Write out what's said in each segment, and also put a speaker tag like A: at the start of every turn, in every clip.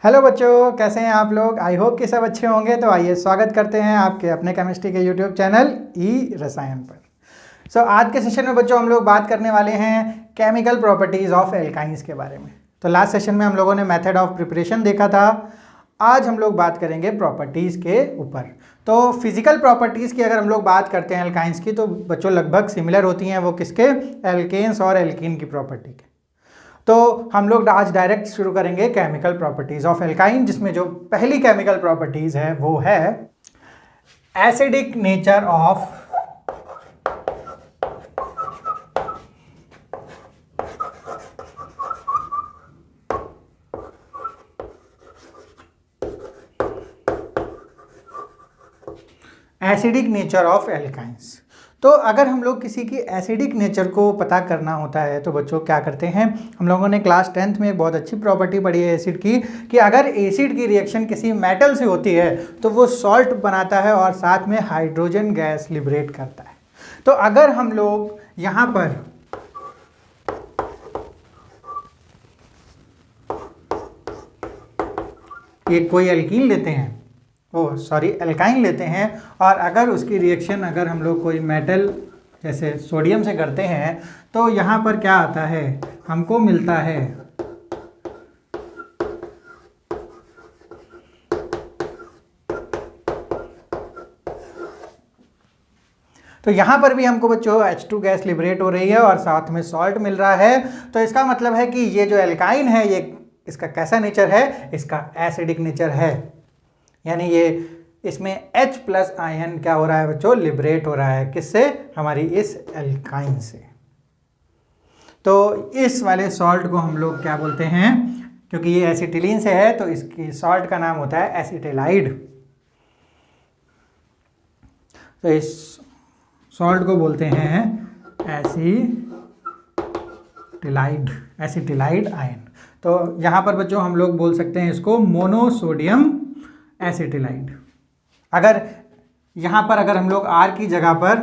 A: Hello बच्चों, कैसे हैं आप लोग। आई होप कि सब अच्छे होंगे। तो आइए स्वागत करते हैं आपके अपने केमिस्ट्री के यूट्यूब चैनल ई रसायन पर। आज के सेशन में बच्चों हम लोग बात करने वाले हैं केमिकल प्रॉपर्टीज़ ऑफ एल्काइंस के बारे में। तो लास्ट सेशन में हम लोगों ने मेथड ऑफ प्रिपरेशन देखा था। आज हम लोग बात करेंगे प्रॉपर्टीज़ के ऊपर। तो फिजिकल प्रॉपर्टीज़ की अगर हम लोग बात करते हैं एल्काइंस की, तो बच्चों लगभग सिमिलर होती हैं। वो किसके? एल्केन्स और एल्कीन की प्रॉपर्टी के। तो हम लोग आज डायरेक्ट शुरू करेंगे केमिकल प्रॉपर्टीज ऑफ एल्काइन, जिसमें जो पहली केमिकल प्रॉपर्टीज है वो है एसिडिक नेचर ऑफ एल्काइंस। तो अगर हम लोग किसी की एसिडिक नेचर को पता करना होता है तो बच्चों क्या करते हैं, हम लोगों ने क्लास 10th में एक बहुत अच्छी प्रॉपर्टी पढ़ी है एसिड की, कि अगर एसिड की रिएक्शन किसी मेटल से होती है तो वो सॉल्ट बनाता है और साथ में हाइड्रोजन गैस लिबरेट करता है। तो अगर हम लोग यहाँ पर ये कोई एल्कीन लेते हैं, एल्काइन लेते हैं, और अगर उसकी रिएक्शन अगर हम लोग कोई मेटल जैसे सोडियम से करते हैं तो यहाँ पर क्या आता है, हमको मिलता है तो यहाँ पर भी हमको बच्चों H2 गैस लिबरेट हो रही है और साथ में सॉल्ट मिल रहा है। तो इसका मतलब है कि ये जो एल्काइन है, ये इसका कैसा नेचर है, इसका एसिडिक नेचर है। यानी ये इसमें H प्लस आयन क्या हो रहा है बच्चों, लिबरेट हो रहा है। किससे? हमारी इस एल्काइन से। तो इस वाले सॉल्ट को हम लोग क्या बोलते हैं, क्योंकि ये एसिटिलीन से है तो इसकी सॉल्ट का नाम होता है एसिटिलाइड। तो इस सॉल्ट को बोलते हैं एसिटिलाइड आयन। तो यहाँ पर बच्चों हम लोग बोल सकते हैं इसको मोनोसोडियम एसिटिलाइड। अगर यहाँ पर अगर हम लोग R की जगह पर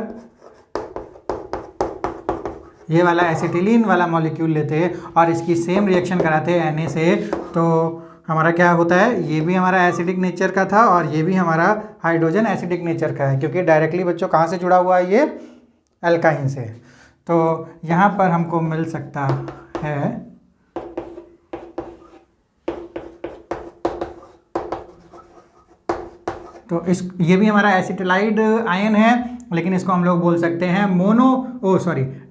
A: ये वाला एसिटिलीन वाला मॉलिक्यूल लेते और इसकी सेम रिएक्शन कराते Na से, तो हमारा क्या होता है, ये भी हमारा एसिडिक नेचर का था और ये भी हमारा हाइड्रोजन एसिडिक नेचर का है, क्योंकि डायरेक्टली बच्चों कहाँ से जुड़ा हुआ है, ये एल्काइन से। तो यहाँ पर हमको मिल सकता है तो ये भी हमारा एसिटिलाइड आयन है, लेकिन इसको हम लोग बोल सकते हैं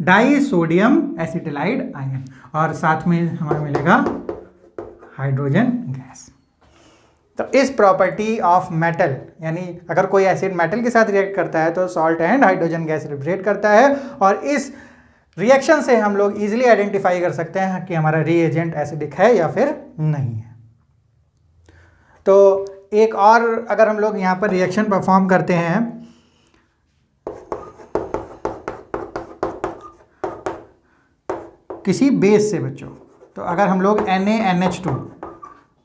A: डाई सोडियम एसिटिलाइड आयन, और साथ में हमें मिलेगा हाइड्रोजन गैस। तो इस प्रॉपर्टी ऑफ मेटल, यानी अगर कोई एसिड मेटल के साथ रिएक्ट करता है तो salt and hydrogen gas liberate करता है, और इस रिएक्शन से हम लोग इजीली आइडेंटिफाई कर सकते हैं कि हमारा रिएजेंट एसिडिक है या फिर नहीं है। तो एक और अगर हम लोग यहाँ पर रिएक्शन परफॉर्म करते हैं, किसी बेस से बच्चों, तो अगर हम लोग NaNH2,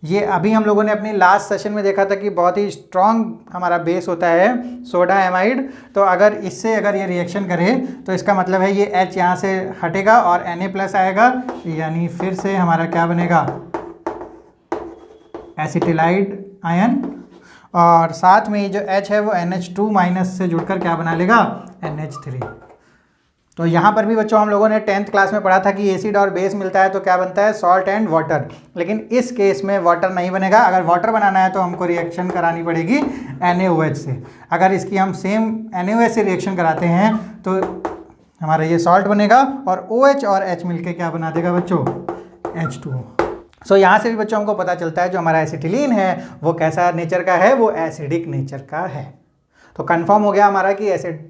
A: ये अभी हम लोगों ने अपनी लास्ट सेशन में देखा था कि बहुत ही स्ट्रॉन्ग हमारा बेस होता है सोडा एमाइड। तो अगर इससे अगर ये रिएक्शन करे तो इसका मतलब है ये H यहाँ से हटेगा और Na प्लस आएगा, यानी फिर से हमारा क्या बनेगा, एसिटिलाइड आयन, और साथ में ये जो H है वो NH2 माइनस से जुड़कर क्या बना लेगा, NH3। तो यहाँ पर भी बच्चों हम लोगों ने 10th क्लास में पढ़ा था कि एसिड और बेस मिलता है तो क्या बनता है, सॉल्ट एंड वाटर। लेकिन इस केस में वाटर नहीं बनेगा। अगर वाटर बनाना है तो हमको रिएक्शन करानी पड़ेगी NaOH से। अगर इसकी हम सेम NaOH से रिएक्शन कराते हैं तो हमारा ये सॉल्ट बनेगा, और OH और H मिलके क्या बना देगा बच्चों, H2O। यहाँ से भी बच्चों हमको पता चलता है जो हमारा एसिटिलीन है वो कैसा नेचर का है, वो एसिडिक नेचर का है। तो कंफर्म हो गया हमारा कि एसिड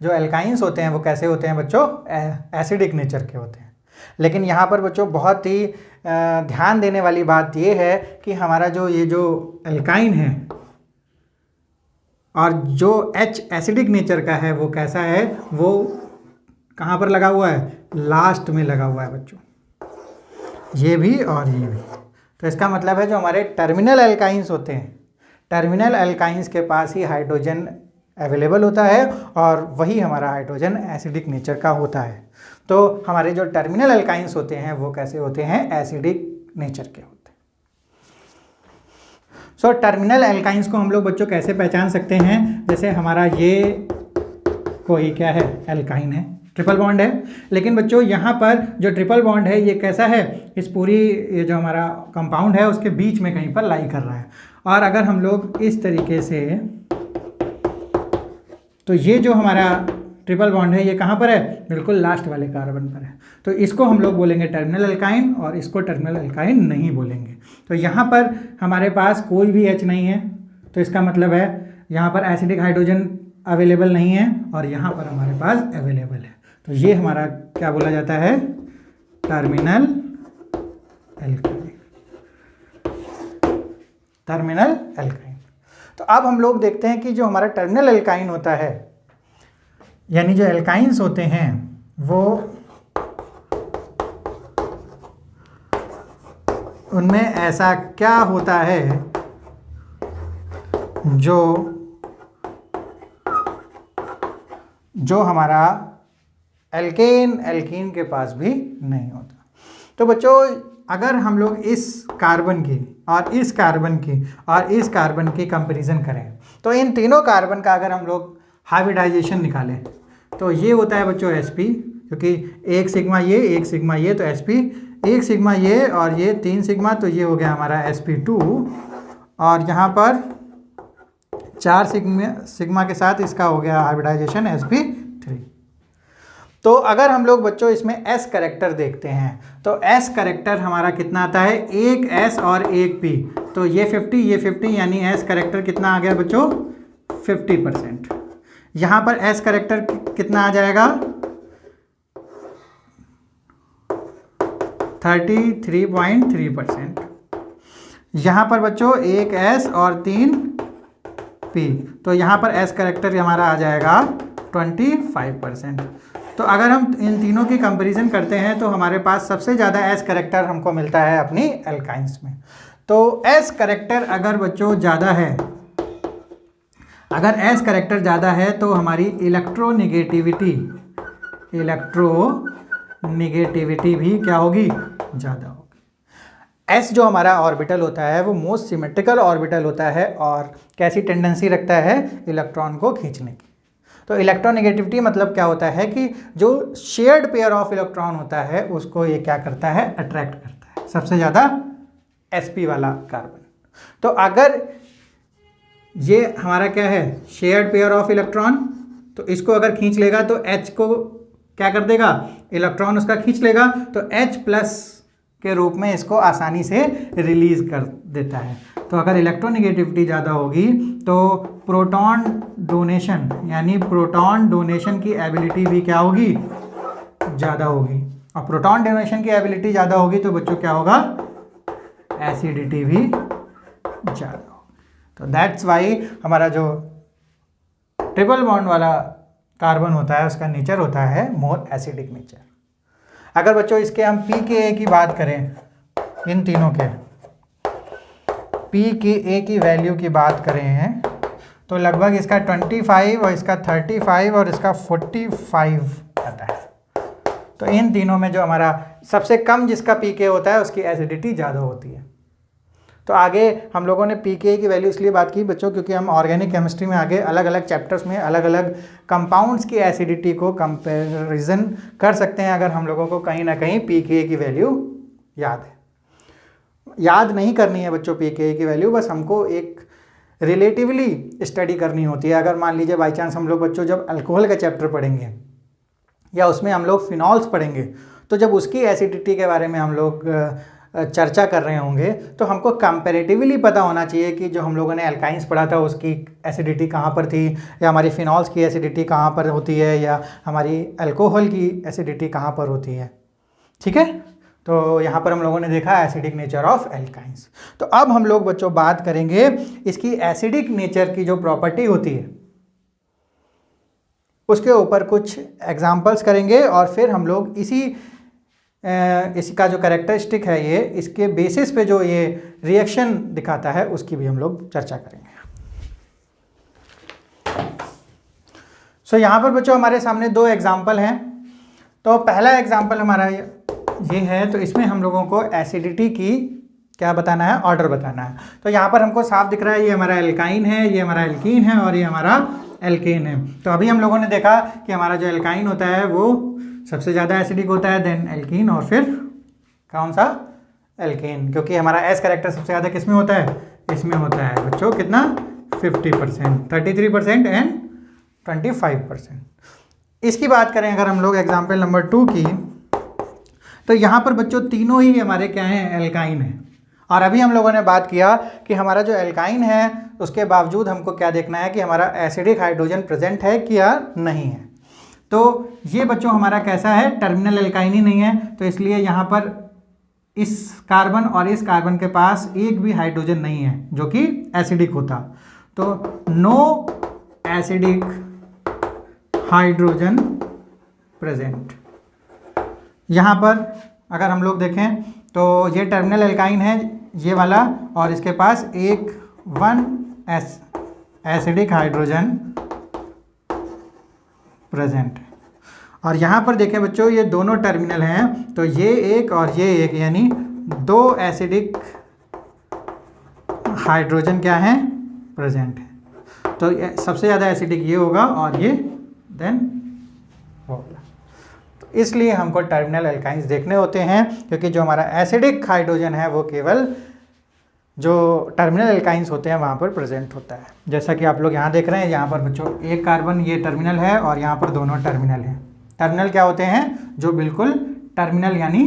A: जो एल्काइंस होते हैं वो कैसे होते हैं बच्चों, एसिडिक नेचर के होते हैं। लेकिन यहाँ पर बच्चों बहुत ही ध्यान देने वाली बात ये है कि हमारा जो एल्काइन है और जो H एसिडिक नेचर का है वो कैसा है, वो कहाँ पर लगा हुआ है, लास्ट में लगा हुआ है बच्चों, ये भी और ये भी। तो इसका मतलब है जो हमारे टर्मिनल एल्काइंस होते हैं, टर्मिनल एल्काइंस के पास ही हाइड्रोजन अवेलेबल होता है और वही हमारा हाइड्रोजन एसिडिक नेचर का होता है। तो हमारे जो टर्मिनल एल्काइंस होते हैं वो कैसे होते हैं, एसिडिक नेचर के होते हैं। सो टर्मिनल एल्काइंस को हम लोग बच्चों कैसे पहचान सकते हैं, जैसे हमारा ये कोई क्या है, एल्काइन है, ट्रिपल बॉन्ड है, लेकिन बच्चों यहाँ पर जो ट्रिपल बॉन्ड है ये कैसा है, इस पूरी ये जो हमारा कंपाउंड है उसके बीच में कहीं पर लाई कर रहा है। और अगर हम लोग इस तरीके से, तो ये जो हमारा ट्रिपल बॉन्ड है ये कहाँ पर है, बिल्कुल लास्ट वाले कार्बन पर है, तो इसको हम लोग बोलेंगे टर्मिनल एल्काइन और इसको टर्मिनल एल्काइन नहीं बोलेंगे। तो यहाँ पर हमारे पास कोई भी H नहीं है, तो इसका मतलब है यहाँ पर एसिडिक हाइड्रोजन अवेलेबल नहीं है और यहाँ पर हमारे पास अवेलेबल है, तो ये हमारा क्या बोला जाता है, टर्मिनल एल्काइन, टर्मिनल एल्काइन। तो अब हम लोग देखते हैं कि जो हमारा टर्मिनल एल्काइन होता है, यानी जो एल्काइंस होते हैं वो उनमें ऐसा क्या होता है जो हमारा एल्कीन के पास भी नहीं होता। तो बच्चों अगर हम लोग इस कार्बन की और इस कार्बन की और इस कार्बन की कंपैरिजन करें, तो इन तीनों कार्बन का अगर हम लोग हाइब्रिडाइजेशन निकालें तो ये होता है बच्चों sp, क्योंकि एक सिग्मा ये तो sp, एक सिग्मा ये और ये 3 सिग्मा, तो ये हो गया हमारा sp2, और यहाँ पर 4 सिग्मा के साथ इसका हो गया हाइब्रिडाइजेशन sp3। तो अगर हम लोग बच्चों इसमें s करेक्टर देखते हैं तो s करेक्टर हमारा कितना आता है, एक s और एक p, तो ये 50 यानी s करेक्टर कितना आ गया बच्चों, 50%। यहाँ पर s करेक्टर कितना आ जाएगा, 33.3%। यहाँ पर बच्चों एक s और 3 p, तो यहाँ पर s करेक्टर हमारा आ जाएगा 25%। तो अगर हम इन तीनों की कंपैरिजन करते हैं तो हमारे पास सबसे ज़्यादा s करेक्टर हमको मिलता है अपनी एल्काइंस में। तो s करेक्टर अगर बच्चों ज़्यादा है, अगर s करेक्टर ज़्यादा है तो हमारी इलेक्ट्रोनिगेटिविटी भी क्या होगी, ज़्यादा होगी। s जो हमारा ऑर्बिटल होता है वो मोस्ट सिमेट्रिकल ऑर्बिटल होता है और कैसी टेंडेंसी रखता है, इलेक्ट्रॉन को खींचने की। तो इलेक्ट्रोनिगेटिविटी मतलब क्या होता है कि जो शेयर्ड पेयर ऑफ इलेक्ट्रॉन होता है उसको ये क्या करता है, अट्रैक्ट करता है, सबसे ज़्यादा sp वाला कार्बन। तो अगर ये हमारा क्या है, शेयर्ड पेयर ऑफ इलेक्ट्रॉन, तो इसको अगर खींच लेगा तो H को क्या कर देगा, इलेक्ट्रॉन उसका खींच लेगा, तो H प्लस के रूप में इसको आसानी से रिलीज कर देता है। तो अगर इलेक्ट्रोनिगेटिविटी ज़्यादा होगी तो प्रोटॉन डोनेशन, यानी प्रोटॉन डोनेशन की एबिलिटी भी क्या होगी, ज़्यादा होगी, और प्रोटॉन डोनेशन की एबिलिटी ज़्यादा होगी तो बच्चों क्या होगा, एसिडिटी भी ज़्यादा होगी। तो दैट्स वाई हमारा जो ट्रिपल बॉन्ड वाला कार्बन होता है उसका नेचर होता है मोर एसिडिक नेचर। अगर बच्चों इसके हम pKa की बात करें, इन तीनों के pKa की वैल्यू की बात करें हैं तो लगभग इसका 25 और इसका 35 और इसका 45 आता है। तो इन तीनों में जो हमारा सबसे कम जिसका pKa होता है उसकी एसिडिटी ज़्यादा होती है। तो आगे हम लोगों ने pKa की वैल्यू इसलिए बात की बच्चों क्योंकि हम ऑर्गेनिक केमिस्ट्री में आगे अलग अलग चैप्टर्स में अलग अलग कंपाउंड्स की एसिडिटी को कंपैरिजन कर सकते हैं अगर हम लोगों को कहीं ना कहीं pKa की वैल्यू याद है। याद नहीं करनी है बच्चों pKa की वैल्यू, बस हमको एक रिलेटिवली स्टडी करनी होती है। अगर मान लीजिए बाई चांस हम लोग बच्चों जब अल्कोहल का चैप्टर पढ़ेंगे या उसमें हम लोग फिनॉल्स पढ़ेंगे तो जब उसकी एसिडिटी के बारे में हम लोग चर्चा कर रहे होंगे तो हमको कंपैरेटिवली पता होना चाहिए कि जो हम लोगों ने अल्काइंस पढ़ा था उसकी एसिडिटी कहाँ पर थी, या हमारी फिनॉल्स की एसिडिटी कहाँ पर होती है, या हमारी अल्कोहल की एसिडिटी कहाँ पर होती है। ठीक है, तो यहाँ पर हम लोगों ने देखा एसिडिक नेचर ऑफ एल्काइंस। तो अब हम लोग बच्चों बात करेंगे इसकी एसिडिक नेचर की जो प्रॉपर्टी होती है उसके ऊपर कुछ एग्जाम्पल्स करेंगे और फिर हम लोग इसका जो कैरेक्टरिस्टिक है ये इसके बेसिस पे जो ये रिएक्शन दिखाता है उसकी भी हम लोग चर्चा करेंगे। सो यहाँ पर बच्चों हमारे सामने 2 एग्जाम्पल हैं। तो पहला एग्जाम्पल हमारा ये है, तो इसमें हम लोगों को एसिडिटी की क्या बताना है, ऑर्डर बताना है। तो यहाँ पर हमको साफ दिख रहा है ये हमारा एल्काइन है, ये हमारा एल्कीन है और ये हमारा एल्केन है। तो अभी हम लोगों ने देखा कि हमारा जो एल्काइन होता है वो सबसे ज़्यादा एसिडिक होता है, देन एल्कीन और फिर कौन सा, एल्केन, क्योंकि हमारा एस कैरेक्टर सबसे ज़्यादा किस में होता है, इसमें होता है बच्चों, कितना 50%, 33% एंड 25%। इसकी बात करें अगर हम लोग एग्जाम्पल नंबर 2 की, तो यहाँ पर बच्चों तीनों ही हमारे क्या हैं, एल्काइन हैं। और अभी हम लोगों ने बात किया कि हमारा जो एल्काइन है उसके बावजूद हमको क्या देखना है कि हमारा एसिडिक हाइड्रोजन प्रेजेंट है कि या नहीं है। तो ये बच्चों हमारा कैसा है, टर्मिनल एल्काइन ही नहीं है, तो इसलिए यहाँ पर इस कार्बन और इस कार्बन के पास एक भी हाइड्रोजन नहीं है जो कि एसिडिक होता। तो नो एसिडिक हाइड्रोजन प्रेजेंट। यहाँ पर अगर हम लोग देखें तो ये टर्मिनल एल्काइन है ये वाला, और इसके पास एक 1 एसिडिक हाइड्रोजन प्रेजेंट है। और यहाँ पर देखें बच्चों ये दोनों टर्मिनल हैं, तो ये एक और ये एक, यानी 2 एसिडिक हाइड्रोजन क्या हैं, प्रेजेंट है। तो सबसे ज़्यादा एसिडिक ये होगा और ये देन होगा। तो इसलिए हमको टर्मिनल एल्काइंस देखने होते हैं, क्योंकि जो हमारा एसिडिक हाइड्रोजन है वो केवल जो टर्मिनल एल्काइंस होते हैं वहाँ पर प्रेजेंट होता है। जैसा कि आप लोग यहाँ देख रहे हैं, यहाँ पर बच्चों एक कार्बन ये टर्मिनल है और यहाँ पर दोनों टर्मिनल हैं। टर्मिनल क्या होते हैं, जो बिल्कुल टर्मिनल यानी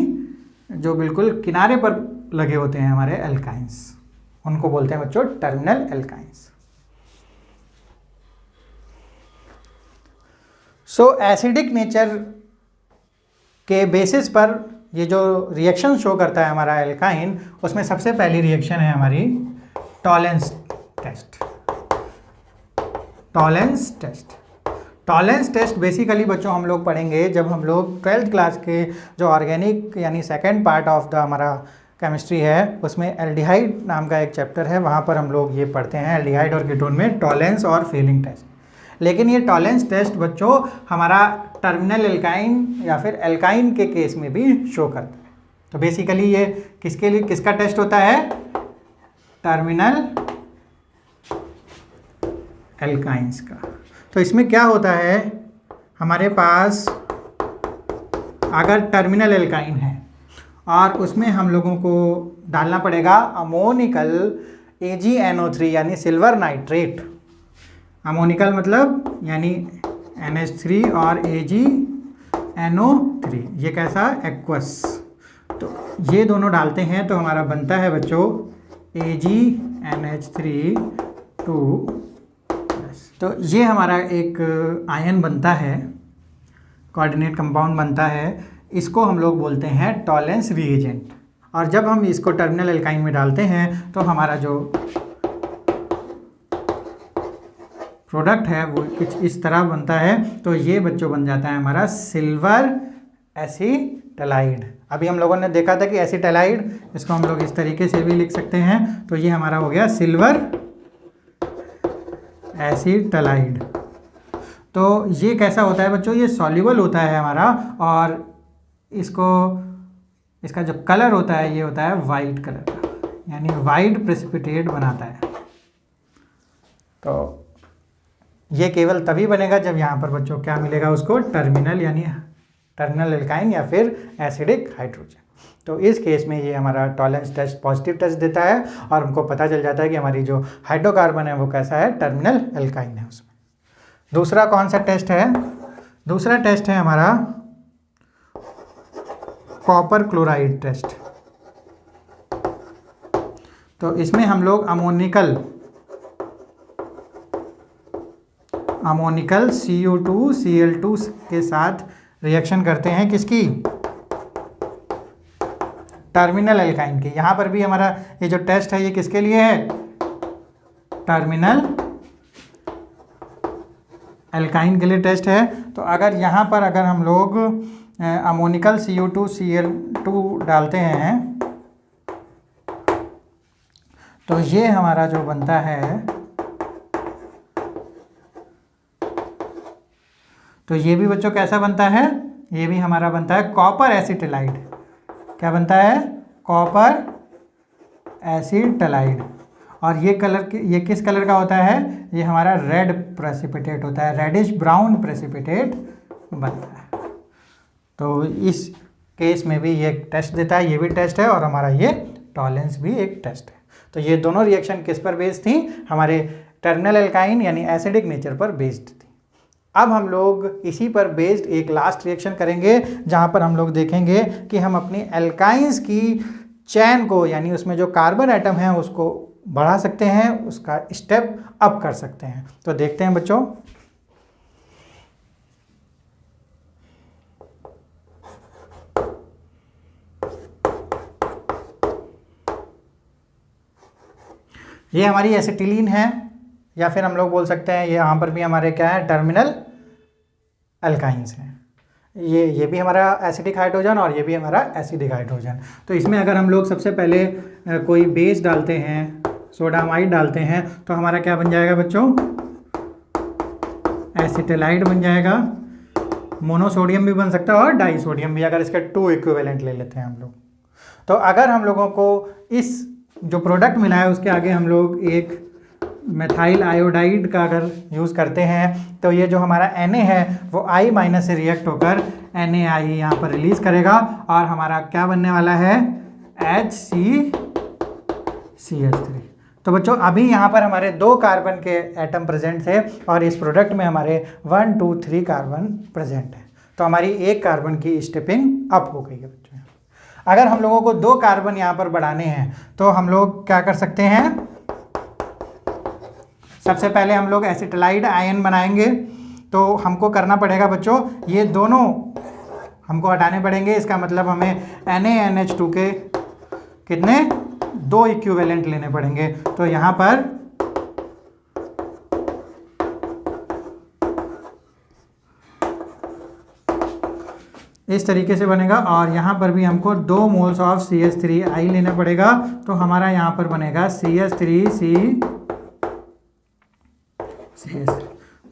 A: जो बिल्कुल किनारे पर लगे होते हैं हमारे एल्काइंस, उनको बोलते हैं बच्चों terminal alkynes. So acidic nature के बेसिस पर ये जो रिएक्शन शो करता है हमारा एल्काइन, उसमें सबसे पहली रिएक्शन है हमारी Tollens test. Tollens test, Tollens test basically बच्चों हम लोग पढ़ेंगे जब हम लोग 12th क्लास के जो ऑर्गेनिक यानी सेकेंड पार्ट ऑफ द हमारा केमिस्ट्री है उसमें एल्डिहाइड नाम का एक चैप्टर है, वहाँ पर हम लोग ये पढ़ते हैं एल्डिहाइड और कीटोन में टॉलेंस और फेलिंग टेस्ट। लेकिन ये टॉलेंस टेस्ट बच्चों हमारा टर्मिनल एल्काइन या फिर एल्काइन के केस में भी शो करता है। तो बेसिकली ये किसके लिए, किसका टेस्ट होता है, टर्मिनल एल्काइंस का। तो इसमें क्या होता है, हमारे पास अगर टर्मिनल एल्काइन है और उसमें हम लोगों को डालना पड़ेगा अमोनिकल AgNO3 यानी सिल्वर नाइट्रेट। अमोनिकल मतलब यानी NH3 और AgNO3, ये कैसा, एक्वस। तो ये दोनों डालते हैं तो हमारा बनता है बच्चों AgNH3 तो ये हमारा एक आयन बनता है, कोऑर्डिनेट कंपाउंड बनता है, इसको हम लोग बोलते हैं टॉलेंस रिएजेंट। और जब हम इसको टर्मिनल एल्काइन में डालते हैं तो हमारा जो प्रोडक्ट है वो कुछ इस तरह बनता है। तो ये बच्चों बन जाता है हमारा सिल्वर एसीटलाइड। अभी हम लोगों ने देखा था कि एसीटलाइड, इसको हम लोग इस तरीके से भी लिख सकते हैं। तो ये हमारा हो गया सिल्वर एसीटलाइड। तो ये कैसा होता है बच्चों, ये सॉल्युबल होता है हमारा, और इसका जो कलर होता है ये होता है वाइट कलर का, यानी वाइट प्रेसिपिटेट बनाता है। तो ये केवल तभी बनेगा जब यहाँ पर बच्चों क्या मिलेगा उसको, टर्मिनल यानी टर्मिनल एल्काइन या फिर एसिडिक हाइड्रोजन। तो इस केस में ये हमारा टॉलेंस टेस्ट पॉजिटिव टेस्ट देता है और हमको पता चल जाता है कि हमारी जो हाइड्रोकार्बन है वो कैसा है, टर्मिनल एल्काइन है उसमें। दूसरा कौन सा टेस्ट है, दूसरा टेस्ट है हमारा कॉपर क्लोराइड टेस्ट। तो इसमें हम लोग अमोनिकल CO2Cl2 के साथ रिएक्शन करते हैं, किसकी, टर्मिनल एल्काइन की। यहाँ पर भी हमारा ये जो टेस्ट है ये किसके लिए है, टर्मिनल एल्काइन के लिए टेस्ट है। तो अगर यहाँ पर अगर हम लोग अमोनिकल CO2Cl2 डालते हैं तो ये हमारा जो बनता है, तो ये भी बच्चों कैसा बनता है, ये भी हमारा बनता है कॉपर एसिटिलाइड। क्या बनता है, कॉपर एसिटलाइड। और ये कलर ये किस कलर का होता है? ये हमारा रेड प्रेसिपिटेट होता है, रेडिश ब्राउन प्रेसिपिटेट बनता है। तो इस केस में भी ये टेस्ट देता है, ये भी टेस्ट है, और हमारा ये टॉलेंस भी एक टेस्ट है। तो ये दोनों रिएक्शन किस पर बेस्ड थी? हमारे टर्मिनल एल्काइन यानी एसिडिक नेचर पर बेस्ड थी। अब हम लोग इसी पर बेस्ड एक लास्ट रिएक्शन करेंगे, जहाँ पर हम लोग देखेंगे कि हम अपनी एल्काइंस की चैन को, यानी उसमें जो कार्बन एटम है उसको बढ़ा सकते हैं, उसका स्टेप अप कर सकते हैं। तो देखते हैं बच्चों। ये हमारी एसिटिलीन है, या फिर हम लोग बोल सकते हैं ये यहाँ पर भी हमारे क्या है? टर्मिनल एल्काइंस हैं। ये भी हमारा एसिडिक हाइड्रोजन और ये भी हमारा एसिडिक हाइड्रोजन। तो इसमें अगर हम लोग सबसे पहले कोई बेस डालते हैं, सोडामाइड डालते हैं, तो हमारा क्या बन जाएगा बच्चों? एसिटिलाइड बन जाएगा। मोनोसोडियम भी बन सकता है और डाइसोडियम भी, अगर इसके 2 इक्विवेलेंट ले लेते हैं हम लोग। तो अगर हम लोगों को इस जो प्रोडक्ट मिला है उसके आगे हम लोग एक मेथाइल आयोडाइड का अगर यूज़ करते हैं, तो ये जो हमारा Na है वो I माइनस से रिएक्ट होकर NaI यहाँ पर रिलीज़ करेगा, और हमारा क्या बनने वाला है? HCCH3। तो बच्चों अभी यहाँ पर हमारे 2 कार्बन के एटम प्रेजेंट थे, और इस प्रोडक्ट में हमारे 1 2 3 कार्बन प्रेजेंट है। तो हमारी 1 कार्बन की स्टेपिंग अप हो गई है बच्चों। अगर हम लोगों को 2 कार्बन यहाँ पर बढ़ाने हैं, तो हम लोग क्या कर सकते हैं? सबसे पहले हम लोग एसिटिलाइड आयन बनाएंगे। तो हमको करना पड़ेगा बच्चों, ये दोनों हमको हटाने पड़ेंगे। इसका मतलब हमें NaNH2 के कितने? 2 इक्विवेलेंट लेने पड़ेंगे। तो यहाँ पर इस तरीके से बनेगा, और यहाँ पर भी हमको 2 मोल्स ऑफ CH3I लेना पड़ेगा। तो हमारा यहाँ पर बनेगा CH3CCH।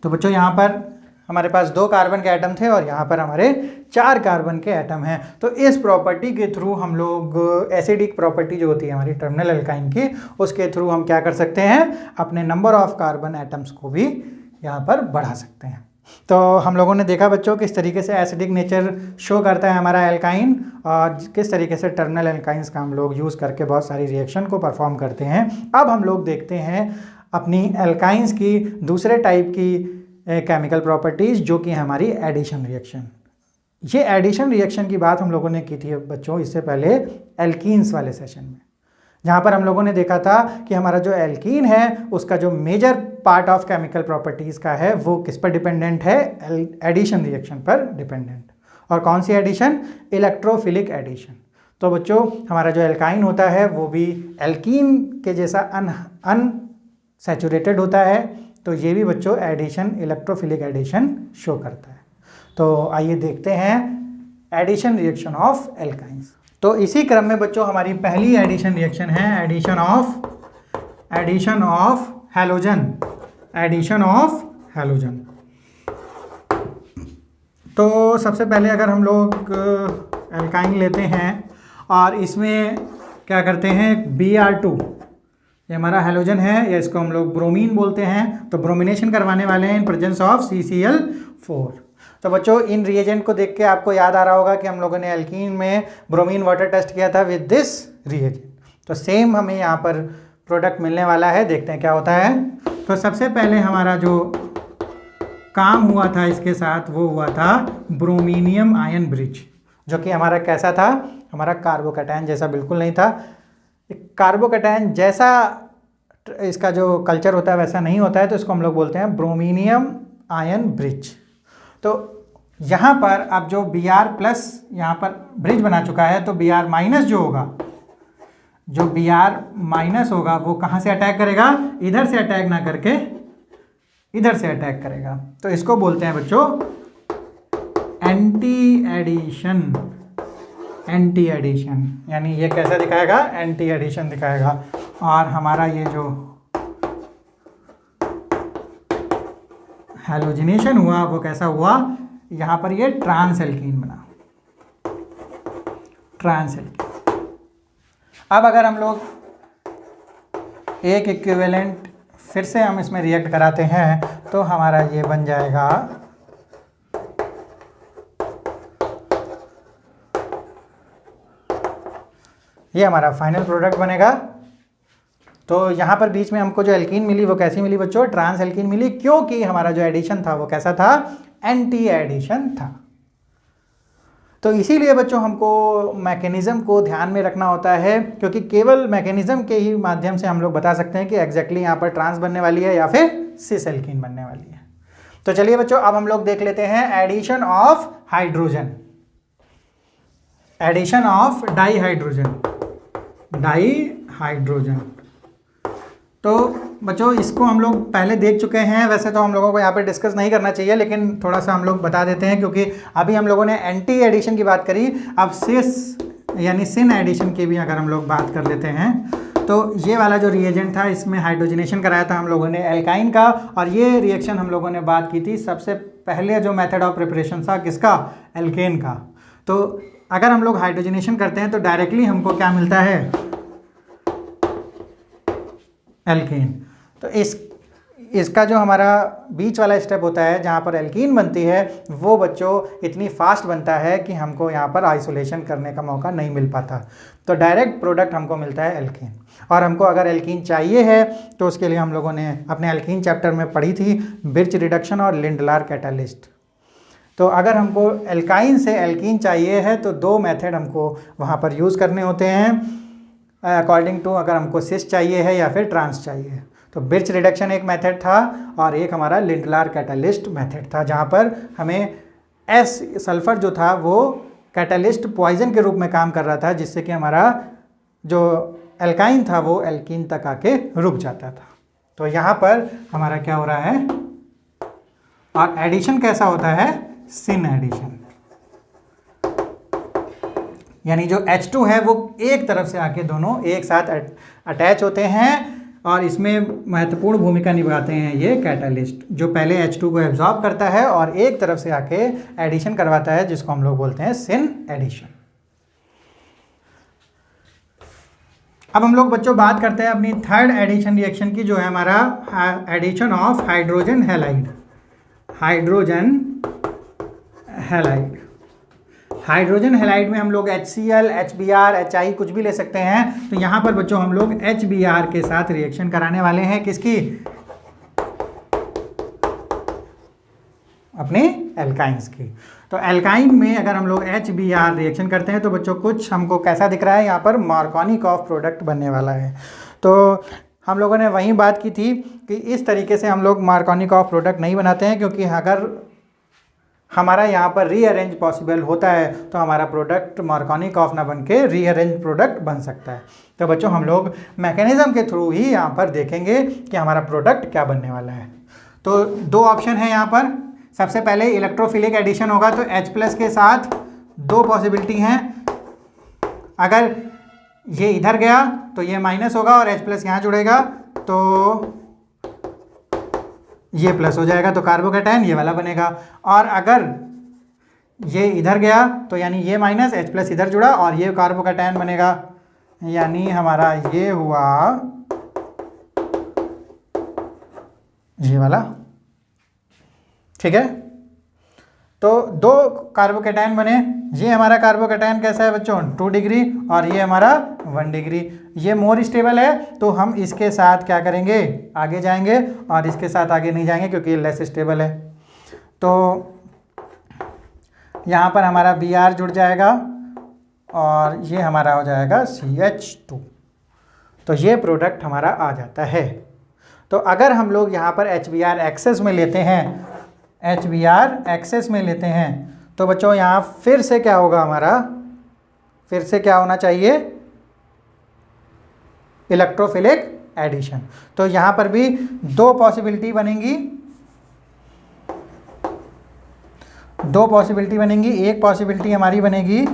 A: तो बच्चों यहाँ पर हमारे पास 2 कार्बन के एटम थे, और यहाँ पर हमारे 4 कार्बन के एटम हैं। तो इस प्रॉपर्टी के थ्रू हम लोग एसिडिक प्रॉपर्टी जो होती है हमारी टर्मिनल एल्काइन की, उसके थ्रू हम क्या कर सकते हैं? अपने नंबर ऑफ कार्बन एटम्स को भी यहाँ पर बढ़ा सकते हैं। तो हम लोगों ने देखा बच्चों किस तरीके से एसिडिक नेचर शो करता है हमारा एल्काइन, और किस तरीके से टर्मिनल एल्काइंस का हम लोग यूज़ करके बहुत सारी रिएक्शन को परफॉर्म करते हैं। अब हम लोग देखते हैं अपनी एल्काइंस की दूसरे टाइप की केमिकल प्रॉपर्टीज़, जो कि हमारी एडिशन रिएक्शन। ये एडिशन रिएक्शन की बात हम लोगों ने की थी बच्चों इससे पहले एल्कीन्स वाले सेशन में, जहाँ पर हम लोगों ने देखा था कि हमारा जो एल्कीन है उसका जो major part of chemical properties का है वो किस पर डिपेंडेंट है? एडिशन रिएक्शन पर डिपेंडेंट। और कौन सी एडिशन? Electrophilic addition. तो बच्चों हमारा जो एल्काइन होता है वो भी एल्कीन के जैसा अनसैचुरेटेड होता है। तो ये भी बच्चों एडिशन, इलेक्ट्रोफिलिक एडिशन शो करता है। तो आइए देखते हैं एडिशन रिएक्शन ऑफ एल्काइंस। तो इसी क्रम में बच्चों हमारी पहली एडिशन रिएक्शन है addition of halogen. Addition of halogen. तो सबसे पहले अगर हम लोग एल्काइन लेते हैं और इसमें क्या करते हैं? Br2, ये हमारा हैलोजन है, या इसको हम लोग ब्रोमीन बोलते हैं। तो ब्रोमिनेशन करवाने वाले हैं इन प्रेजेंस ऑफ CCl4। तो बच्चों इन रिएजेंट को देख के आपको याद आ रहा होगा कि हम लोगों ने एल्कीन में ब्रोमीन वाटर टेस्ट किया था विद दिस रिएजेंट। तो सेम हमें यहाँ पर प्रोडक्ट मिलने वाला है, देखते हैं क्या होता है। तो सबसे पहले हमारा जो काम हुआ था इसके साथ वो हुआ था ब्रोमीनियम आयन ब्रिज, जो कि हमारा कैसा था? हमारा कार्बोकैटायन जैसा बिल्कुल नहीं था। कार्बोकैटायन जैसा इसका जो कल्चर होता है वैसा नहीं होता है, तो इसको हम लोग बोलते हैं ब्रोमीनियम आयन ब्रिज। तो यहाँ पर अब जो Br+ यहाँ पर ब्रिज बना चुका है, तो Br- जो होगा, जो Br- होगा वो कहाँ से अटैक करेगा? इधर से अटैक ना करके इधर से अटैक करेगा। तो इसको बोलते हैं बच्चों एंटी एडिशन। यानी ये कैसा दिखाएगा? एंटी एडिशन दिखाएगा। और हमारा ये जो हैलोजिनेशन हुआ वो कैसा हुआ? यहाँ पर ये ट्रांस एल्कीन बना, ट्रांस एल्कीन। अब अगर हम लोग एक इक्विवेलेंट फिर से हम इसमें रिएक्ट कराते हैं तो हमारा ये बन जाएगा ये हमारा फाइनल प्रोडक्ट बनेगा। तो यहाँ पर बीच में हमको जो एल्कीन मिली वो कैसी मिली बच्चों? ट्रांस एल्कीन मिली, क्योंकि हमारा जो एडिशन था वो कैसा था? एंटी एडिशन था। तो इसीलिए बच्चों हमको मैकेनिज्म को ध्यान में रखना होता है, क्योंकि केवल मैकेनिज्म के ही माध्यम से हम लोग बता सकते हैं कि एग्जैक्टली यहाँ पर ट्रांस बनने वाली है या फिर सिस एल्कीन बनने वाली है। तो चलिए बच्चों अब हम लोग देख लेते हैं addition of hydrogen, addition of dihydrogen, dihydrogen. तो बच्चों इसको हम लोग पहले देख चुके हैं, वैसे तो हम लोगों को यहाँ पे डिस्कस नहीं करना चाहिए, लेकिन थोड़ा सा हम लोग बता देते हैं क्योंकि अभी हम लोगों ने एंटी एडिशन की बात करी। अब सिस यानी सिन एडिशन की भी अगर हम लोग बात कर लेते हैं तो ये वाला जो रिएजेंट था इसमें हाइड्रोजनेशन कराया था हम लोगों ने एल्काइन का, और ये रिएक्शन हम लोगों ने बात की थी सबसे पहले जो मेथड ऑफ प्रिपरेशन था किसका? एल्केन का। तो अगर हम लोग हाइड्रोजनेशन करते हैं तो डायरेक्टली हमको क्या मिलता है? एल्कीन। तो इसका जो हमारा बीच वाला स्टेप होता है जहाँ पर एल्कीन बनती है वो बच्चों इतनी फास्ट बनता है कि हमको यहाँ पर आइसोलेशन करने का मौका नहीं मिल पाता। तो डायरेक्ट प्रोडक्ट हमको मिलता है एल्कीन। और हमको अगर एल्कीन चाहिए है तो उसके लिए हम लोगों ने अपने एल्कीन चैप्टर में पढ़ी थी बिर्च रिडक्शन और लिंडलार कैटालिस्ट। तो अगर हमको एल्काइन से एल्कीन चाहिए है तो दो मेथड हमको वहाँ पर यूज़ करने होते हैं अकॉर्डिंग टू अगर हमको सिस चाहिए है या फिर ट्रांस चाहिए। तो बिर्च रिडक्शन एक मेथड था और एक हमारा लिंडलार कैटालिस्ट मेथड था, जहाँ पर हमें एस सल्फर जो था वो कैटालिस्ट पॉइजन के रूप में काम कर रहा था, जिससे कि हमारा जो एल्काइन था वो एल्कीन तक आके रुक जाता था। तो यहाँ पर हमारा क्या हो रहा है? और एडिशन कैसा होता है? सिन एडिशन, यानी जो H2 है वो एक तरफ से आके दोनों एक साथ अटैच होते हैं और इसमें महत्वपूर्ण भूमिका निभाते हैं ये कैटालिस्ट, जो पहले H2 को एब्जॉर्ब करता है और एक तरफ से आके एडिशन करवाता है, जिसको हम लोग बोलते हैं सिन एडिशन। अब हम लोग बच्चों बात करते हैं अपनी थर्ड एडिशन रिएक्शन की, जो है हमारा addition of hydrogen halide. Hydrogen halide, hydrogen halide में हम लोग HCl, HBr, HI कुछ भी ले सकते हैं। तो यहाँ पर बच्चों हम लोग HBr के साथ रिएक्शन कराने वाले हैं, किसकी? अपने एल्काइंस की। तो एल्काइन में अगर हम लोग HBr रिएक्शन करते हैं तो बच्चों कुछ हमको कैसा दिख रहा है? यहाँ पर मार्कोनिकॉफ प्रोडक्ट बनने वाला है। तो हम लोगों ने वहीं बात की थी कि इस तरीके से हम लोग मार्कोनिकॉफ प्रोडक्ट नहीं बनाते हैं, क्योंकि अगर हमारा यहाँ पर रीअरेंज पॉसिबल होता है तो हमारा प्रोडक्ट मार्कोनिकॉफ ना बन के रीअरेंज प्रोडक्ट बन सकता है। तो बच्चों हम लोग मैकेनिज्म के थ्रू ही यहाँ पर देखेंगे कि हमारा प्रोडक्ट क्या बनने वाला है। तो दो ऑप्शन है यहाँ पर। सबसे पहले इलेक्ट्रोफिलिक एडिशन होगा, तो H+ के साथ दो पॉसिबिलिटी हैं। अगर ये इधर गया तो ये माइनस होगा और H+ यहाँ जुड़ेगा तो ये प्लस हो जाएगा, तो कार्बोकैटायन ये वाला बनेगा। और अगर ये इधर गया तो यानी ये माइनस, H+ इधर जुड़ा और ये कार्बोकैटायन बनेगा, यानी हमारा ये हुआ ये वाला। ठीक है, तो दो कार्बोकैटायन बने। ये हमारा कार्बोकैटायन कैसा है बच्चों? 2 डिग्री और ये हमारा 1 डिग्री। ये मोर स्टेबल है तो हम इसके साथ क्या करेंगे? आगे जाएंगे, और इसके साथ आगे नहीं जाएंगे क्योंकि ये लेस स्टेबल है। तो यहाँ पर हमारा Br जुड़ जाएगा और ये हमारा हो जाएगा CH2। तो ये प्रोडक्ट हमारा आ जाता है। तो अगर हम लोग यहाँ पर HBr एक्सेस में लेते हैं, HBr एक्सेस में लेते हैं, तो बच्चों यहाँ फिर से क्या होगा? हमारा फिर से क्या होना चाहिए? Electrophilic addition. तो यहाँ पर भी दो पॉसिबिलिटी बनेंगी, दो पॉसिबिलिटी बनेंगी। एक पॉसिबिलिटी हमारी बनेगी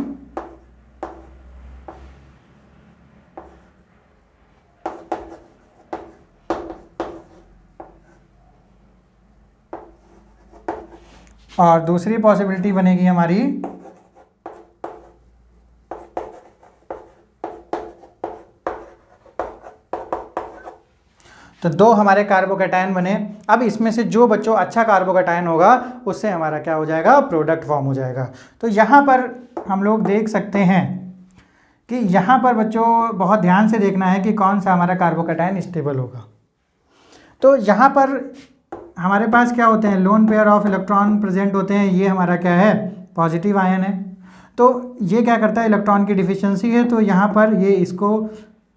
A: और दूसरी पॉसिबिलिटी बनेगी हमारी तो 2 हमारे कार्बोकैटायन बने। अब इसमें से जो बच्चों अच्छा कार्बोकैटायन होगा उससे हमारा क्या हो जाएगा, प्रोडक्ट फॉर्म हो जाएगा। तो यहाँ पर हम लोग देख सकते हैं कि यहाँ पर बच्चों बहुत ध्यान से देखना है कि कौन सा हमारा कार्बोकैटायन स्टेबल होगा। तो यहाँ पर हमारे पास क्या होते हैं, lone pair of electron present होते हैं। ये हमारा क्या है, पॉजिटिव आयन है। तो ये क्या करता है, इलेक्ट्रॉन की डिफिशियंसी है, तो यहाँ पर ये इसको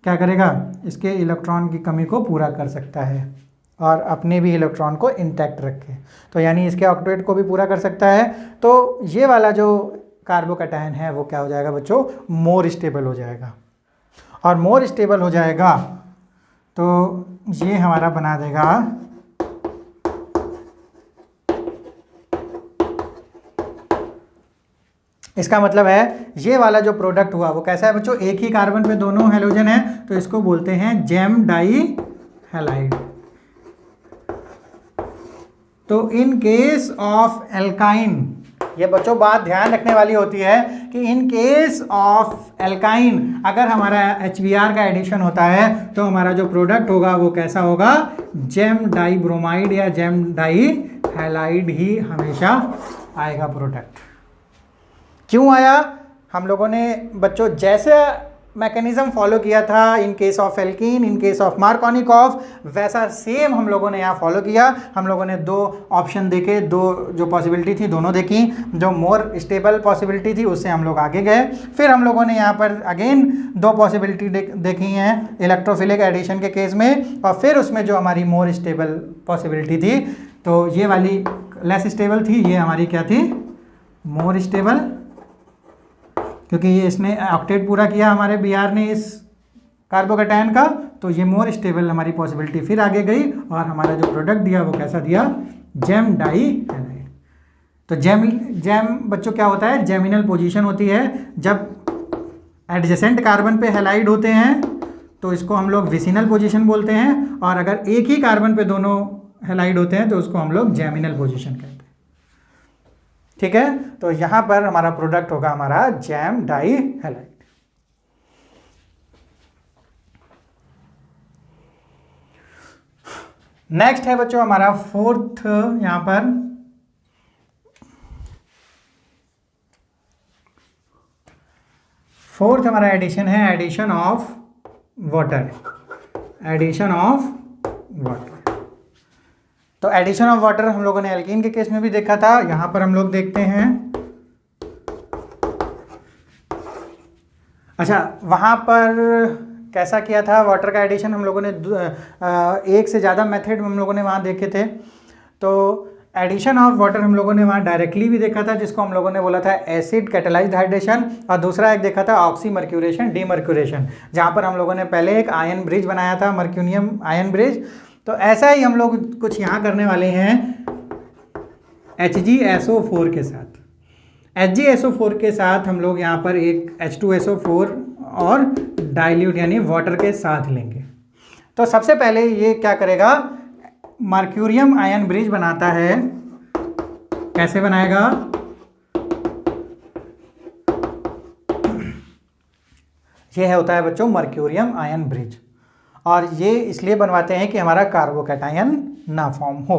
A: क्या करेगा, इसके इलेक्ट्रॉन की कमी को पूरा कर सकता है और अपने भी इलेक्ट्रॉन को इंटैक्ट रखे। तो यानी इसके ऑक्टेट को भी पूरा कर सकता है। तो ये वाला जो कार्बोकैटायन है वो क्या हो जाएगा बच्चों, मोर स्टेबल हो जाएगा। और मोर स्टेबल हो जाएगा तो ये हमारा बना देगा इसका मतलब है ये वाला जो प्रोडक्ट हुआ वो कैसा है बच्चों, एक ही कार्बन पे दोनों हेलोजन है तो इसको बोलते हैं जेम डाई हैलाइड। तो इन केस ऑफ एल्काइन, ये बच्चों बात ध्यान रखने वाली होती है कि इन केस ऑफ एल्काइन अगर हमारा HBr का एडिशन होता है तो हमारा जो प्रोडक्ट होगा वो कैसा होगा, जेम डाई ब्रोमाइड या जेम डाई हैलाइड ही हमेशा आएगा प्रोडक्ट। क्यों आया, हम लोगों ने बच्चों जैसे मैकेनिज्म फॉलो किया था in case of alkene, in case of Markovnikov, वैसा सेम हम लोगों ने यहाँ फॉलो किया। हम लोगों ने 2 ऑप्शन देखे, 2 जो पॉसिबिलिटी थी दोनों देखी। जो मोर स्टेबल पॉसिबिलिटी थी उससे हम लोग आगे गए। फिर हम लोगों ने यहाँ पर अगेन 2 पॉसिबिलिटी देखी हैं इलेक्ट्रोफिलिक एडिशन के केस में, और फिर उसमें जो हमारी मोर स्टेबल पॉसिबिलिटी थी, तो ये वाली लेस स्टेबल थी, ये हमारी क्या थी, मोर स्टेबल, क्योंकि ये इसने ऑक्टेट पूरा किया हमारे Br ने इस कार्बोकैटायन का, तो ये मोर स्टेबल हमारी पॉसिबिलिटी फिर आगे गई और हमारा जो प्रोडक्ट दिया वो कैसा दिया, जेम डाई हैलाइड। तो जेम बच्चों क्या होता है, जेमिनल पोजीशन होती है। जब एडजेसेंट कार्बन पे हैलाइड होते हैं तो इसको हम लोग विसिनल पोजीशन बोलते हैं, और अगर एक ही कार्बन पे दोनों हैलाइड होते हैं तो उसको हम लोग जेमिनल पोजीशन कहते हैं। ठीक है, तो यहां पर हमारा प्रोडक्ट होगा हमारा जेम डाई हैलाइड। नेक्स्ट है बच्चों हमारा 4th, यहां पर फोर्थ हमारा एडिशन है addition of water. Addition of water, तो एडिशन ऑफ वाटर हम लोगों ने एल्कीन के केस में भी देखा था, यहां पर हम लोग देखते हैं। अच्छा, वहां पर कैसा किया था वाटर का एडिशन, हम लोगों ने 1 से ज़्यादा मेथड हम लोगों ने वहां देखे थे। तो एडिशन ऑफ वाटर हम लोगों ने वहाँ डायरेक्टली भी देखा था, जिसको हम लोगों ने बोला था एसिड कैटेलाइज्ड हाइड्रेशन, और दूसरा एक देखा था ऑक्सी मर्क्यूरेशन डीमर्क्यूरेशन, जहाँ पर हम लोगों ने पहले एक आयन ब्रिज बनाया था, मर्क्यूनियम आयन ब्रिज। तो ऐसा ही हम लोग कुछ यहाँ करने वाले हैं HgSO4 के साथ। HgSO4 के साथ हम लोग यहाँ पर एक H2SO4 और डाइल्यूट यानी वाटर के साथ लेंगे। तो सबसे पहले ये क्या करेगा, मर्क्यूरियम आयन ब्रिज बनाता है। कैसे बनाएगा, ये होता है बच्चों मर्क्यूरियम आयन ब्रिज, और ये इसलिए बनवाते हैं कि हमारा कार्बोकैटायन ना फॉर्म हो।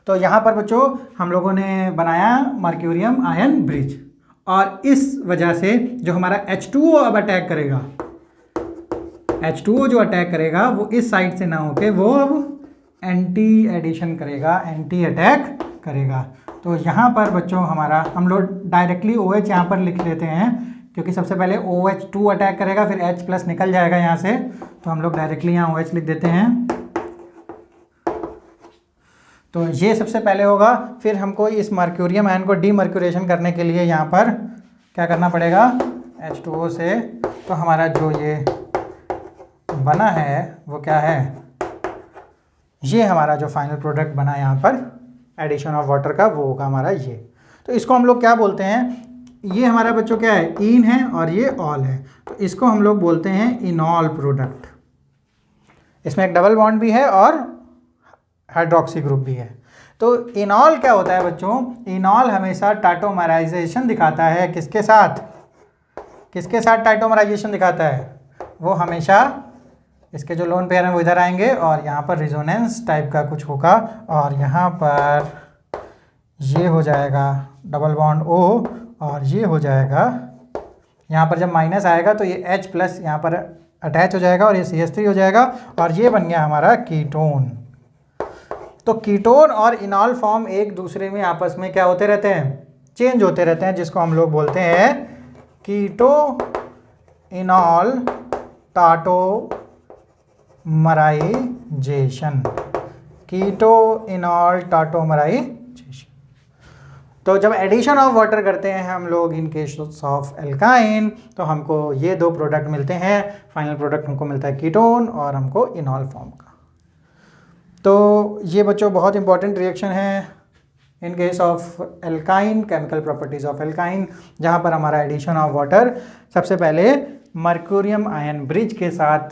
A: तो यहाँ पर बच्चों हम लोगों ने बनाया मर्क्यूरियम आयन ब्रिज, और इस वजह से जो हमारा H2O अब अटैक करेगा, H2O जो अटैक करेगा वो इस साइड से ना होके वो अब एंटी एडिशन करेगा, एंटी अटैक करेगा। तो यहाँ पर बच्चों हमारा हम लोग डायरेक्टली OH यहाँ पर लिख लेते हैं, क्योंकि सबसे पहले OH2 अटैक करेगा, फिर H+ निकल जाएगा यहाँ से, तो हम लोग डायरेक्टली यहाँ OH लिख देते हैं। तो ये सबसे पहले होगा। फिर हमको इस मर्क्यूरियम आयन को डीमर्क्यूरेशन करने के लिए यहाँ पर क्या करना पड़ेगा, H2O से। तो हमारा जो ये बना है वो क्या है, ये हमारा जो फाइनल प्रोडक्ट बना है यहाँ पर एडिशन ऑफ वाटर का, वो होगा हमारा ये। तो इसको हम लोग क्या बोलते हैं, ये हमारा बच्चों क्या है, इन है और ये ऑल है, तो इसको हम लोग बोलते हैं इनॉल प्रोडक्ट। इसमें एक डबल बॉन्ड भी है और हाइड्रोक्सी ग्रुप भी है। तो इनॉल क्या होता है बच्चों, इनॉल हमेशा टाइटोमराइजेशन दिखाता है। किसके साथ, किसके साथ टाइटोमराइजेशन दिखाता है, वो हमेशा इसके जो लोन पेयर हैं वो इधर आएंगे और यहाँ पर रिजोनेंस टाइप का कुछ होगा और यहाँ पर ये हो जाएगा डबल बॉन्ड O और ये हो जाएगा, यहाँ पर जब माइनस आएगा तो ये H प्लस यहाँ पर अटैच हो जाएगा और ये CH3 हो जाएगा और ये बन गया हमारा कीटोन। तो कीटोन और इनॉल फॉर्म एक दूसरे में आपस में क्या होते रहते हैं, चेंज होते रहते हैं, जिसको हम लोग बोलते हैं कीटो इनॉल टाटोमराइजेशन। कीटो इनॉल टाटोमराइजेशन। तो जब एडिशन ऑफ वाटर करते हैं हम लोग इन केस ऑफ एल्काइन तो हमको ये दो प्रोडक्ट मिलते हैं। फाइनल प्रोडक्ट हमको मिलता है कीटोन और हमको इनॉल फॉर्म का। तो ये बच्चों बहुत इंपॉर्टेंट रिएक्शन है in case of alkyne, chemical properties of alkyne, जहाँ पर हमारा एडिशन ऑफ वाटर सबसे पहले मर्क्यूरियम आयन ब्रिज के साथ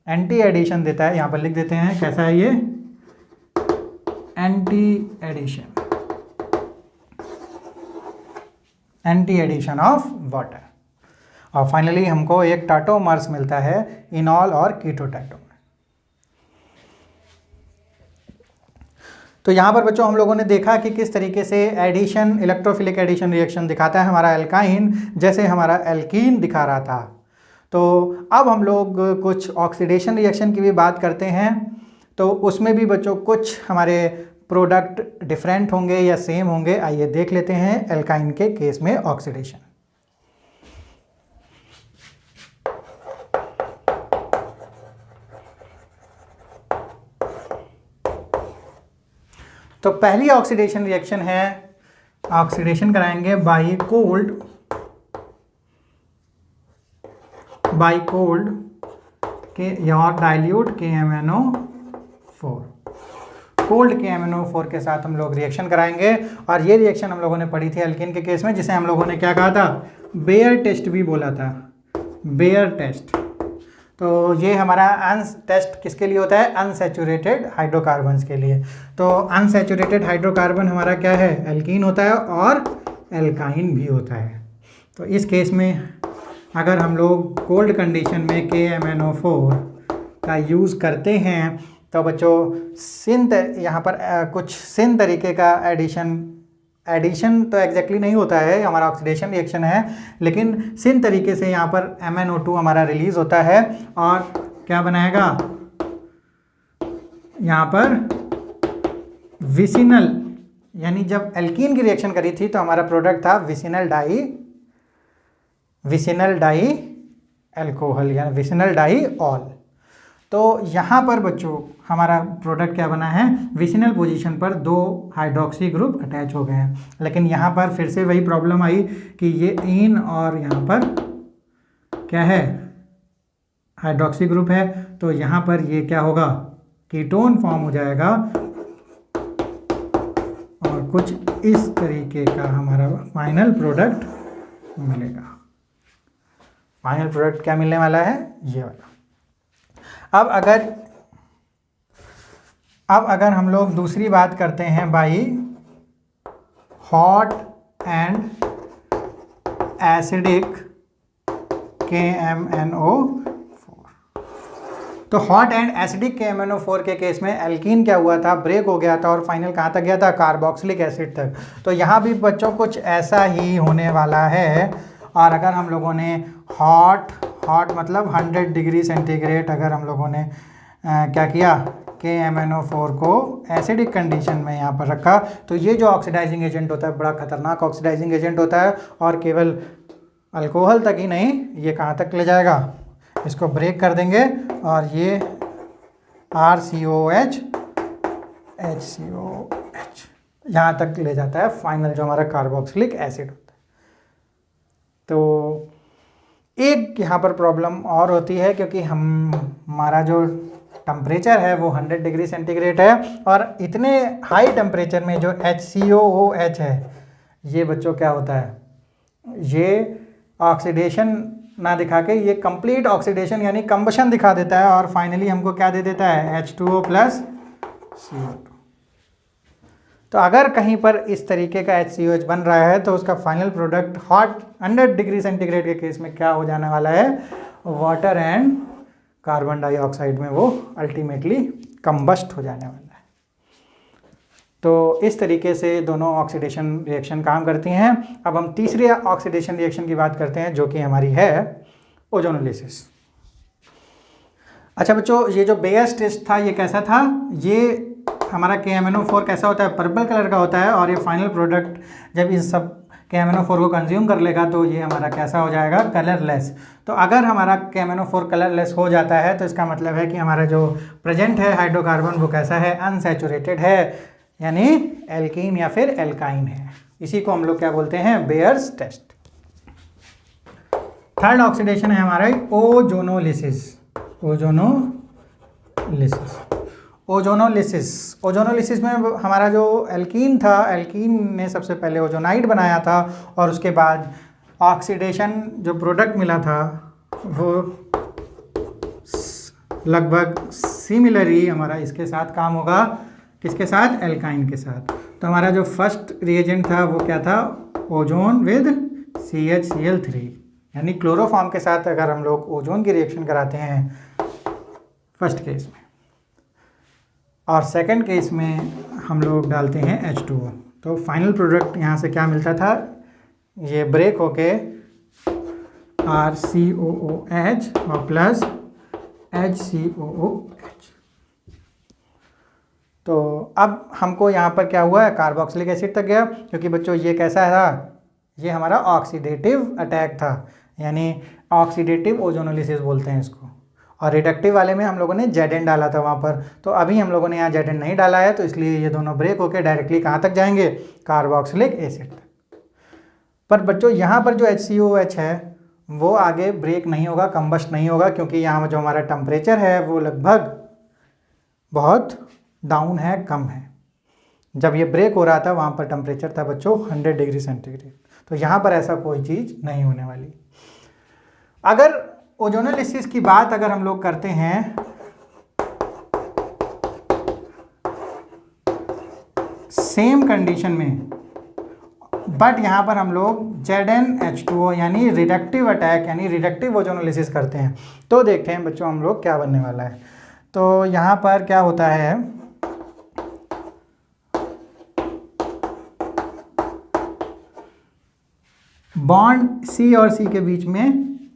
A: एंटी एडिशन देता है। यहाँ पर लिख देते हैं कैसा है ये, एंटी एडिशन ऑफ वाटर। और फाइनली हमको एक टाटोमर्स मिलता है इनॉल और कीटोटैटोमर। तो यहाँ पर बच्चों हम लोगों ने देखा कि किस तरीके से एडिशन, इलेक्ट्रोफिलिक एडिशन रिएक्शन दिखाता है हमारा एल्काइन, जैसे हमारा एल्कीन दिखा रहा था। तो अब हम लोग कुछ ऑक्सीडेशन रिएक्शन की भी बात करते हैं। तो उसमें भी बच्चों कुछ हमारे प्रोडक्ट डिफरेंट होंगे या सेम होंगे। आइए देख लेते हैं एल्काइन के केस में ऑक्सीडेशन। तो पहली ऑक्सीडेशन रिएक्शन है, ऑक्सीडेशन कराएंगे बाई कोल्ड के या डाइल्यूट KMnO4। कोल्ड KMnO4 के साथ हम लोग रिएक्शन कराएंगे। और ये रिएक्शन हम लोगों ने पढ़ी थी एल्कीन के केस में, जिसे हम लोगों ने क्या कहा था, बेयर टेस्ट भी बोला था, बेयर टेस्ट। तो ये हमारा टेस्ट किसके लिए होता है, अनसैचुरेटेड हाइड्रोकार्बन्स के लिए। तो अनसैचुरेटेड हाइड्रोकार्बन हमारा क्या है, एल्कीन होता है और एल्काइन भी होता है। तो इस केस में अगर हम लोग कोल्ड कंडीशन में KMnO4 का यूज़ करते हैं तो बच्चों यहाँ पर कुछ सिन तरीके का एडिशन तो एग्जैक्टली नहीं होता है, हमारा ऑक्सीडेशन रिएक्शन है, लेकिन सिन तरीके से यहाँ पर MnO2 हमारा रिलीज होता है और क्या बनाएगा, यहाँ पर विसिनल, यानी जब एल्कीन की रिएक्शन करी थी तो हमारा प्रोडक्ट था विसिनल डाई अल्कोहल या विसिनल डाईऑल। तो यहाँ पर बच्चों हमारा प्रोडक्ट क्या बना है, विसिनल पोजीशन पर 2 हाइड्रोक्सी ग्रुप अटैच हो गए हैं। लेकिन यहाँ पर फिर से वही प्रॉब्लम आई कि ये इन और यहाँ पर क्या है, हाइड्रोक्सी ग्रुप है। तो यहाँ पर ये क्या होगा, कीटोन फॉर्म हो जाएगा और कुछ इस तरीके का हमारा फाइनल प्रोडक्ट मिलेगा। फाइनल प्रोडक्ट क्या मिलने वाला है, ये वाला। अब अगर हम लोग दूसरी बात करते हैं by hot and acidic KMnO4। तो हॉट एंड एसिडिक KMnO4 के केस में एल्कीन क्या हुआ था, ब्रेक हो गया था और फाइनल कहाँ तक गया था, कार्बोक्सिलिक एसिड तक। तो यहाँ भी बच्चों कुछ ऐसा ही होने वाला है। और अगर हम लोगों ने हॉट मतलब 100 डिग्री सेंटीग्रेड अगर हम लोगों ने क्या किया, KMnO4 को एसिडिक कंडीशन में यहाँ पर रखा, तो ये जो ऑक्सीडाइजिंग एजेंट होता है बड़ा खतरनाक ऑक्सीडाइजिंग एजेंट होता है और केवल अल्कोहल तक ही नहीं, ये कहाँ तक ले जाएगा, इसको ब्रेक कर देंगे और ये RCOH HCOH यहाँ तक ले जाता है फाइनल जो हमारा कार्बोक्सिलिक एसिड होता है। तो एक यहाँ पर प्रॉब्लम और होती है, क्योंकि हमारा जो टेम्परेचर है वो 100 डिग्री सेंटीग्रेड है और इतने हाई टेम्परेचर में जो HCOOH है ये बच्चों क्या होता है, ये ऑक्सीडेशन ना दिखा के ये कंप्लीट ऑक्सीडेशन यानी कंबशन दिखा देता है और फाइनली हमको क्या दे देता है, H2O + CO2। तो अगर कहीं पर इस तरीके का HCOH बन रहा है तो उसका final product hot 100 degree centigrade के केस में क्या हो जाने वाला है, वाटर एंड कार्बन डाइऑक्साइड में वो अल्टीमेटली कंबस्ट हो जाने वाला है। तो इस तरीके से दोनों ऑक्सीडेशन रिएक्शन काम करती हैं। अब हम तीसरे ऑक्सीडेशन रिएक्शन की बात करते हैं जो कि हमारी है ओजोनोलिसिस। अच्छा बच्चों, ये जो बेयर्स टेस्ट था ये कैसा था? ये हमारा KMnO4 कैसा होता है? पर्पल कलर का होता है। और ये फाइनल प्रोडक्ट जब इस सब KMnO4 को कंज्यूम कर लेगा तो ये हमारा कैसा हो जाएगा? कलरलेस। तो अगर हमारा KMnO4 कलरलेस हो जाता है तो इसका मतलब है कि हमारा जो प्रेजेंट है हाइड्रोकार्बन वो कैसा है? अनसैचुरेटेड है, यानी एल्कीन या फिर एल्काइन है। इसी को हम लोग क्या बोलते हैं? Bears test. थर्ड ऑक्सीडेशन है हमारा ओजोनोलिसिस। ओजोनोलिसिस में हमारा जो एल्कीन था, एल्कीन ने सबसे पहले ओजोनाइड बनाया था और उसके बाद ऑक्सीडेशन जो प्रोडक्ट मिला था वो लगभग सिमिलरली हमारा इसके साथ काम होगा। किसके साथ? एल्काइन के साथ। तो हमारा जो फर्स्ट रिएजेंट था वो क्या था? ओजोन विद CHCl3, यानी क्लोरोफॉर्म के साथ अगर हम लोग ओजोन की रिएक्शन कराते हैं फर्स्ट केस में, और सेकंड केस में हम लोग डालते हैं H2O, तो फाइनल प्रोडक्ट यहाँ से क्या मिलता था? ये ब्रेक होके RCOOH और प्लस HCOOH। तो अब हमको यहाँ पर क्या हुआ है? कार्बोक्सिलिक एसिड तक गया, क्योंकि बच्चों ये कैसा था? ये हमारा ऑक्सीडेटिव अटैक था, यानी ऑक्सीडेटिव ओजोनोलिसिस बोलते हैं इसको। और रिडक्टिव वाले में हम लोगों ने Zn डाला था वहाँ पर, तो अभी हम लोगों ने यहाँ Zn नहीं डाला है, तो इसलिए ये दोनों ब्रेक होके डायरेक्टली कहाँ तक जाएंगे? कार्बोक्सिलिक एसिड तक। पर बच्चों यहाँ पर जो HCOH है वो आगे ब्रेक नहीं होगा, कंबस्ट नहीं होगा, क्योंकि यहाँ जो हमारा टेम्परेचर है वो लगभग बहुत डाउन है, कम है। जब ये ब्रेक हो रहा था वहाँ पर टेम्परेचर था बच्चों 100 डिग्री सेंटीग्रेड, तो यहाँ पर ऐसा कोई चीज़ नहीं होने वाली। अगर ओजोनोलिसिस की बात अगर हम लोग करते हैं सेम कंडीशन में, बट यहाँ पर हम लोग ZnH2O यानी रिडक्टिव अटैक यानी रिडक्टिव ओजोनोलिसिस करते हैं, तो देखते हैं बच्चों हम लोग क्या बनने वाला है। तो यहाँ पर क्या होता है? बॉन्ड C और C के बीच में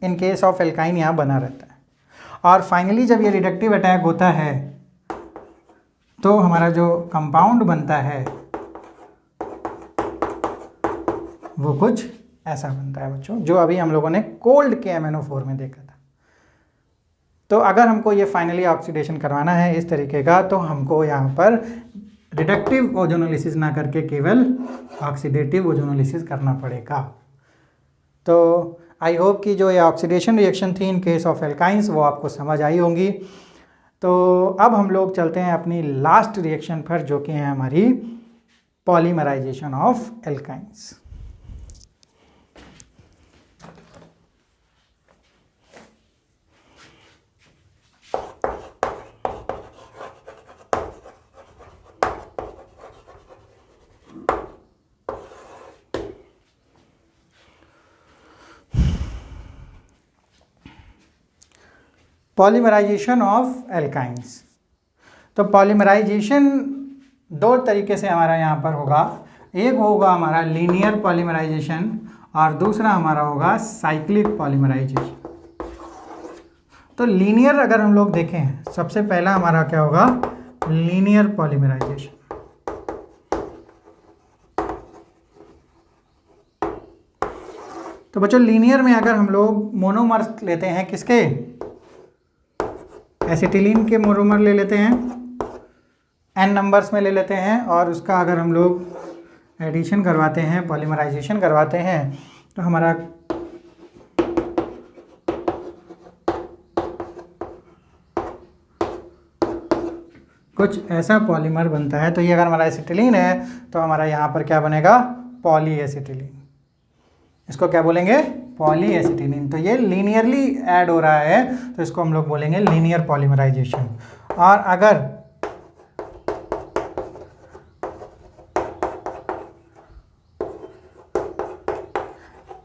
A: इन केस ऑफ एल्काइन यहाँ बना रहता है, और फाइनली जब ये रिडक्टिव अटैक होता है तो हमारा जो कंपाउंड बनता है वो कुछ ऐसा बनता है बच्चों, जो अभी हम लोगों ने कोल्ड KMnO4 में देखा था। तो अगर हमको ये फाइनली ऑक्सीडेशन करवाना है इस तरीके का, तो हमको यहाँ पर रिडक्टिव ओजोनोलिसिस ना करके केवल ऑक्सीडेटिव ओजोनोलिसिस करना पड़ेगा। तो आई होप कि जो ये ऑक्सीडेशन रिएक्शन थी इन केस ऑफ एल्काइंस वो आपको समझ आई होंगी। तो अब हम लोग चलते हैं अपनी लास्ट रिएक्शन पर, जो कि है हमारी polymerisation of alkynes. Polymerisation of alkynes. तो पॉलीमराइजेशन दो तरीके से हमारा यहाँ पर होगा। एक होगा हमारा लीनियर पॉलीमराइजेशन और दूसरा हमारा होगा साइक्लिक पॉलीमराइजेशन। तो लीनियर अगर हम लोग देखें, सबसे पहला हमारा क्या होगा? Linear polymerisation. तो बच्चों लीनियर में अगर हम लोग मोनोमर्स लेते हैं, किसके? एसिटिलीन के मोनोमर ले लेते हैं, n नंबर्स में ले लेते हैं, और उसका अगर हम लोग एडिशन करवाते हैं, पॉलीमराइजेशन करवाते हैं, तो हमारा कुछ ऐसा पॉलीमर बनता है। तो ये अगर हमारा एसिटिलीन है तो हमारा यहाँ पर क्या बनेगा? Poly acetylene. इसको क्या बोलेंगे? Poly acetylene. तो ये लीनियरली ऐड हो रहा है, तो इसको हम लोग बोलेंगे लीनियर पॉलीमराइजेशन। और अगर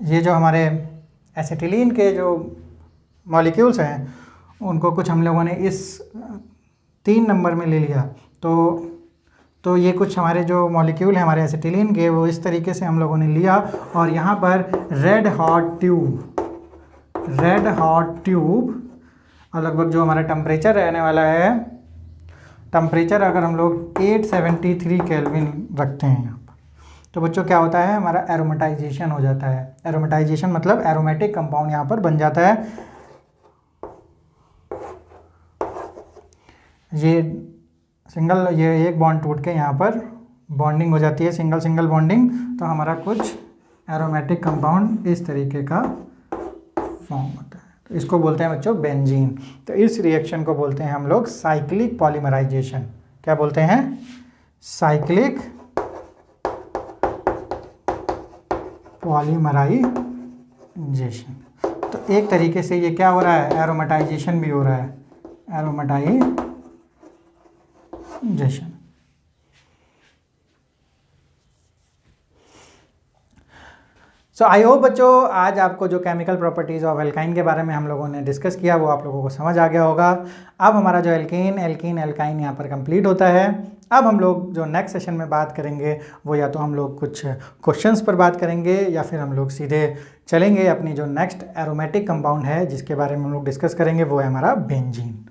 A: ये जो हमारे एसिटिलीन के जो मॉलिक्यूल्स हैं उनको कुछ हम लोगों ने इस 3 नंबर में ले लिया। तो ये कुछ हमारे जो मॉलिक्यूल हैं हमारे एसिटिलीन के, वो इस तरीके से हम लोगों ने लिया और यहाँ पर रेड हॉट ट्यूब और लगभग जो हमारा टेम्परेचर रहने वाला है, टेम्परेचर अगर हम लोग 873 केल्विन रखते हैं यहाँ पर, तो बच्चों क्या होता है, हमारा एरोमेटाइजेशन हो जाता है। एरोमेटाइजेशन मतलब एरोमेटिक कंपाउंड यहाँ पर बन जाता है। ये एक बॉन्ड टूट के यहाँ पर बॉन्डिंग हो जाती है, सिंगल बॉन्डिंग, तो हमारा कुछ एरोमेटिक कंपाउंड इस तरीके का फॉर्म होता है। तो इसको बोलते हैं बच्चों बेंजीन। तो इस रिएक्शन को बोलते हैं हम लोग साइक्लिक पॉलीमराइजेशन। क्या बोलते हैं? Cyclic polymerisation. तो एक तरीके से ये क्या हो रहा है, एरोमेटाइजेशन भी हो रहा है, एरोमेटाइजेशन। सो आई होप बच्चों आज आपको जो केमिकल प्रॉपर्टीज़ ऑफ एल्काइन के बारे में हम लोगों ने डिस्कस किया वो आप लोगों को समझ आ गया होगा। अब हमारा जो एल्कीन एल्काइन यहाँ पर कंप्लीट होता है। अब हम लोग जो नेक्स्ट सेशन में बात करेंगे वो या तो हम लोग कुछ क्वेश्चंस पर बात करेंगे या फिर हम लोग सीधे चलेंगे अपनी जो नेक्स्ट एरोमेटिक कंपाउंड है जिसके बारे में हम लोग डिस्कस करेंगे, वो है हमारा बेंजीन।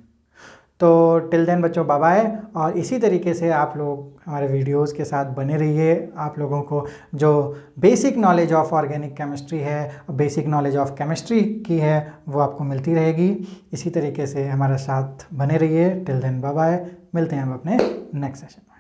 A: तो टिल देन बच्चों बाय बाय। और इसी तरीके से आप लोग हमारे वीडियोस के साथ बने रहिए। आप लोगों को जो basic knowledge of organic chemistry है, बेसिक नॉलेज ऑफ केमिस्ट्री की है, वो आपको मिलती रहेगी। इसी तरीके से हमारे साथ बने रहिए। Till then bye bye. मिलते हैं हम अपने नेक्स्ट सेशन में।